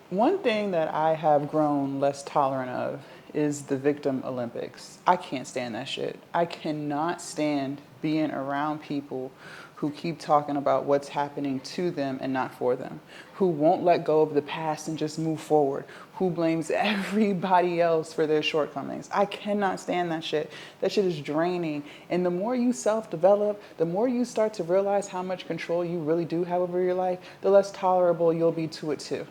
One thing that I have grown less tolerant of is the victim Olympics. I can't stand that shit. I cannot stand being around people who keep talking about what's happening to them and not for them, who won't let go of the past and just move forward, who blames everybody else for their shortcomings. I cannot stand that shit. That shit is draining. And the more you self develop, the more you start to realize how much control you really do have over your life, the less tolerable you'll be to it too.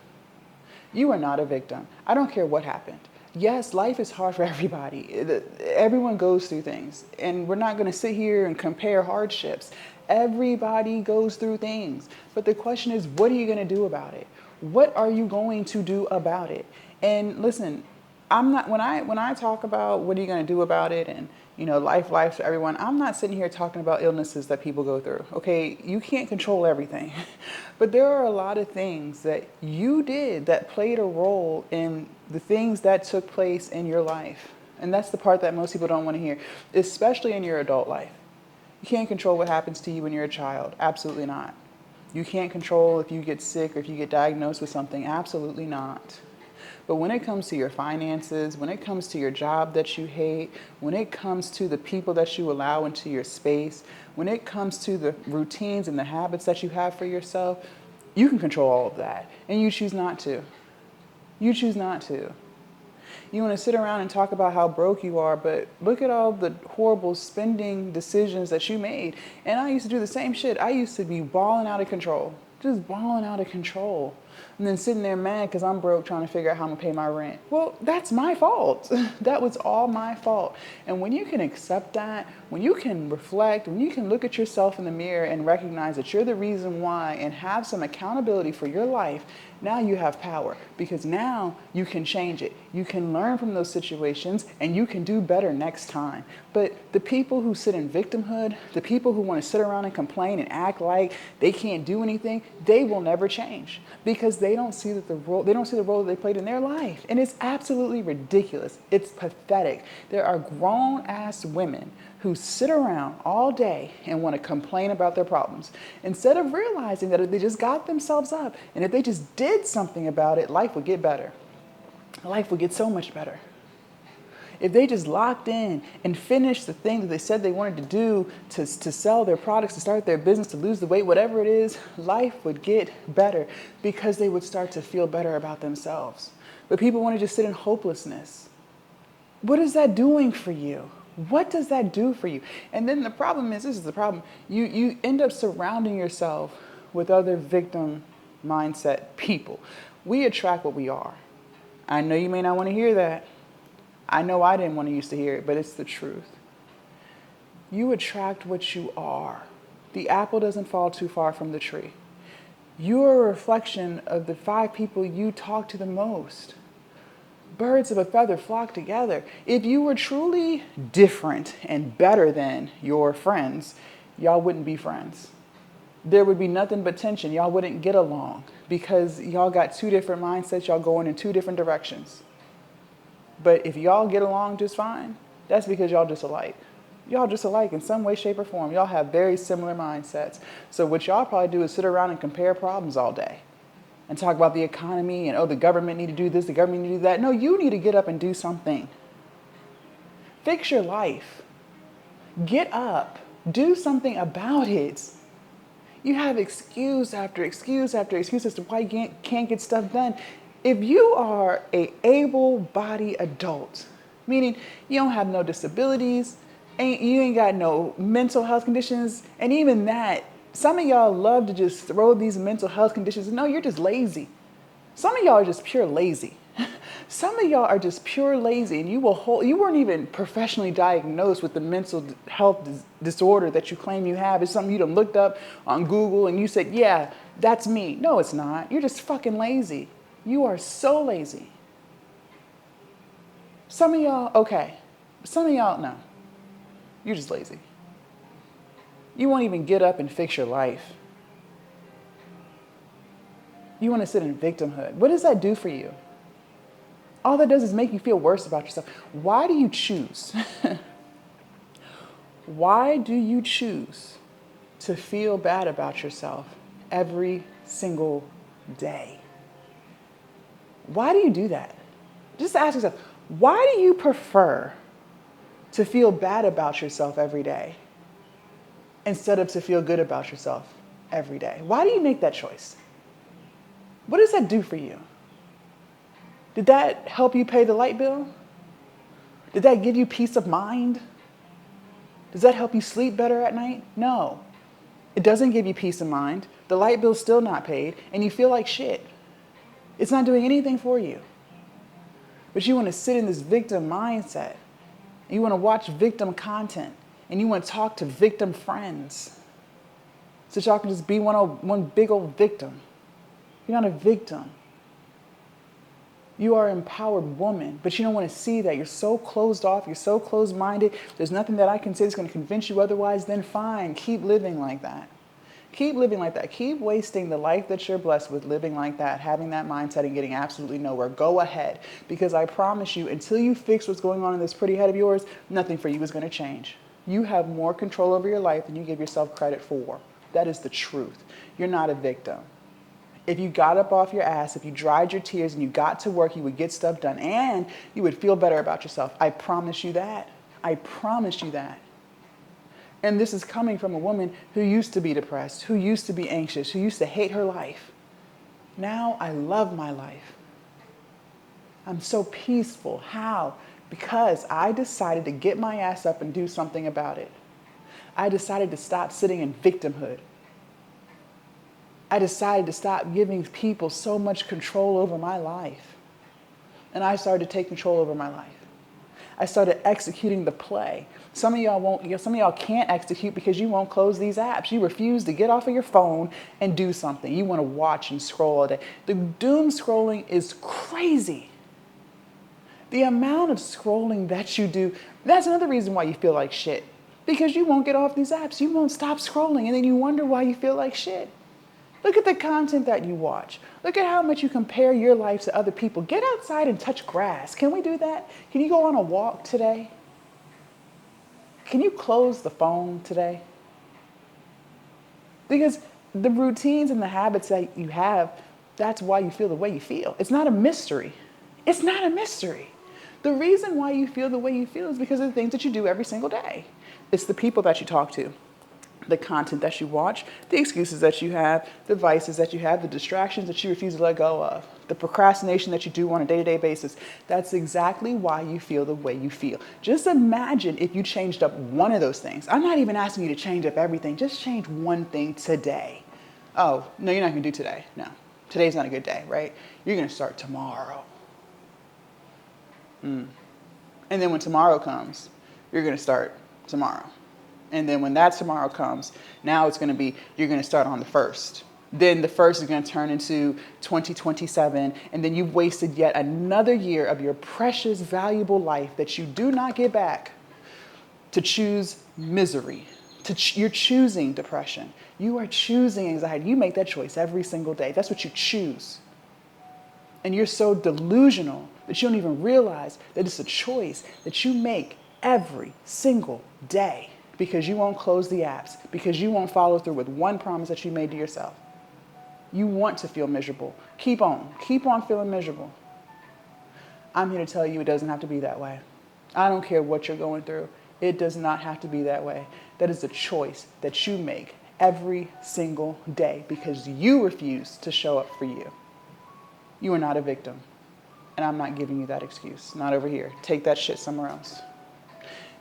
You are not a victim. I don't care what happened. Yes, life is hard for everybody. Everyone goes through things. And we're not going to sit here and compare hardships. Everybody goes through things. But the question is, what are you going to do about it? What are you going to do about it? And listen, I'm not when I talk about what are you going to do about it and life for everyone. I'm not sitting here talking about illnesses that people go through. Okay, you can't control everything. But there are a lot of things that you did that played a role in the things that took place in your life. And that's the part that most people don't want to hear, especially in your adult life. You can't control what happens to you when you're a child. Absolutely not. You can't control if you get sick or if you get diagnosed with something. Absolutely not. But when it comes to your finances, when it comes to your job that you hate, when it comes to the people that you allow into your space, when it comes to the routines and the habits that you have for yourself, you can control all of that. And you choose not to. You choose not to. You want to sit around and talk about how broke you are, but look at all the horrible spending decisions that you made. And I used to do the same shit. I used to be balling out of control, just balling out of control. And then sitting there mad because I'm broke trying to figure out how I'm going to pay my rent. Well, that's my fault. That was all my fault. And when you can accept that, when you can reflect, when you can look at yourself in the mirror and recognize that you're the reason why and have some accountability for your life, now you have power because now you can change it. You can learn from those situations and you can do better next time. But the people who sit in victimhood, the people who want to sit around and complain and act like they can't do anything, they will never change because they don't see that the role that they played in their life. And it's absolutely ridiculous. It's pathetic. There are grown ass women who sit around all day and want to complain about their problems instead of realizing that if they just got themselves up and if they just did something about it, life would get better. Life would get so much better. If they just locked in and finished the thing that they said they wanted to do to sell their products, to start their business, to lose the weight, whatever it is, life would get better because they would start to feel better about themselves. But people want to just sit in hopelessness. What is that doing for you? What does that do for you? And then the problem is, this is the problem, you end up surrounding yourself with other victim mindset people. We attract what we are. I know you may not want to hear that. I know I didn't want to used to hear it, but it's the truth. You attract what you are. The apple doesn't fall too far from the tree. You are a reflection of the 5 people you talk to the most. Birds of a feather flock together. If you were truly different and better than your friends, y'all wouldn't be friends. There would be nothing but tension. Y'all wouldn't get along because y'all got 2 different mindsets. Y'all going in 2 different directions. But if y'all get along just fine, that's because y'all just alike. Y'all just alike in some way, shape, or form. Y'all have very similar mindsets. So what y'all probably do is sit around and compare problems all day and talk about the economy and, oh, the government need to do this, the government need to do that. No, you need to get up and do something. Fix your life. Get up. Do something about it. You have excuse after excuse after excuse as to why you can't get stuff done. If you are an able-bodied adult, meaning you don't have no disabilities, you ain't got no mental health conditions, and even that, some of y'all love to just throw these mental health conditions. No, you're just lazy. Some of y'all are just pure lazy. Some of y'all are just pure lazy, and you weren't even professionally diagnosed with the mental health disorder that you claim you have. It's something you done looked up on Google and you said, yeah, that's me. No, it's not. You're just fucking lazy. You are so lazy. Some of y'all, okay. Some of y'all, no. You're just lazy. You won't even get up and fix your life. You want to sit in victimhood. What does that do for you? All that does is make you feel worse about yourself. Why do you choose? Why do you choose to feel bad about yourself every single day? Why do you do that? Just ask yourself, why do you prefer to feel bad about yourself every day instead of to feel good about yourself every day? Why do you make that choice? What does that do for you? Did that help you pay the light bill? Did that give you peace of mind? Does that help you sleep better at night? No. It doesn't give you peace of mind. The light bill's still not paid, and you feel like shit. It's not doing anything for you. But you want to sit in this victim mindset. You want to watch victim content, and you want to talk to victim friends. So y'all can just be one big old victim. You're not a victim. You are an empowered woman, but you don't want to see that. You're so closed off. You're so closed-minded. There's nothing that I can say that's going to convince you otherwise. Then fine, keep living like that. Keep living like that. Keep wasting the life that you're blessed with living like that, having that mindset and getting absolutely nowhere. Go ahead, because I promise you, until you fix what's going on in this pretty head of yours, nothing for you is going to change. You have more control over your life than you give yourself credit for. That is the truth. You're not a victim. If you got up off your ass, if you dried your tears and you got to work, you would get stuff done and you would feel better about yourself. I promise you that. I promise you that. And this is coming from a woman who used to be depressed, who used to be anxious, who used to hate her life. Now I love my life. I'm so peaceful. How? Because I decided to get my ass up and do something about it. I decided to stop sitting in victimhood. I decided to stop giving people so much control over my life. And I started to take control over my life. I started executing the play. Some of y'all can't execute because you won't close these apps. You refuse to get off of your phone and do something. You want to watch and scroll all day. The doom scrolling is crazy. The amount of scrolling that you do, that's another reason why you feel like shit. Because you won't get off these apps. You won't stop scrolling, and then you wonder why you feel like shit. Look at the content that you watch. Look at how much you compare your life to other people. Get outside and touch grass. Can we do that? Can you go on a walk today? Can you close the phone today? Because the routines and the habits that you have, that's why you feel the way you feel. It's not a mystery. It's not a mystery. The reason why you feel the way you feel is because of the things that you do every single day. It's the people that you talk to, the content that you watch, the excuses that you have, the vices that you have, the distractions that you refuse to let go of, the procrastination that you do on a day-to-day basis. That's exactly why you feel the way you feel. Just imagine if you changed up one of those things. I'm not even asking you to change up everything. Just change one thing today. Oh, no, you're not going to do today. No, today's not a good day, right? You're going to start tomorrow. And then when tomorrow comes, you're going to start tomorrow. And then when that tomorrow comes, now it's going to be, you're going to start on the 1st. Then the 1st is going to turn into 2027. And then you've wasted yet another year of your precious, valuable life that you do not get back to choose misery. You're choosing depression. You are choosing anxiety. You make that choice every single day. That's what you choose. And you're so delusional that you don't even realize that it's a choice that you make every single day. Because you won't close the apps, because you won't follow through with one promise that you made to yourself. You want to feel miserable. Keep on feeling miserable. I'm here to tell you it doesn't have to be that way. I don't care what you're going through. It does not have to be that way. That is a choice that you make every single day because you refuse to show up for you. You are not a victim. And I'm not giving you that excuse. Not over here. Take that shit somewhere else.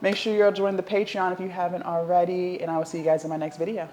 Make sure you'll join the Patreon if you haven't already, and I will see you guys in my next video.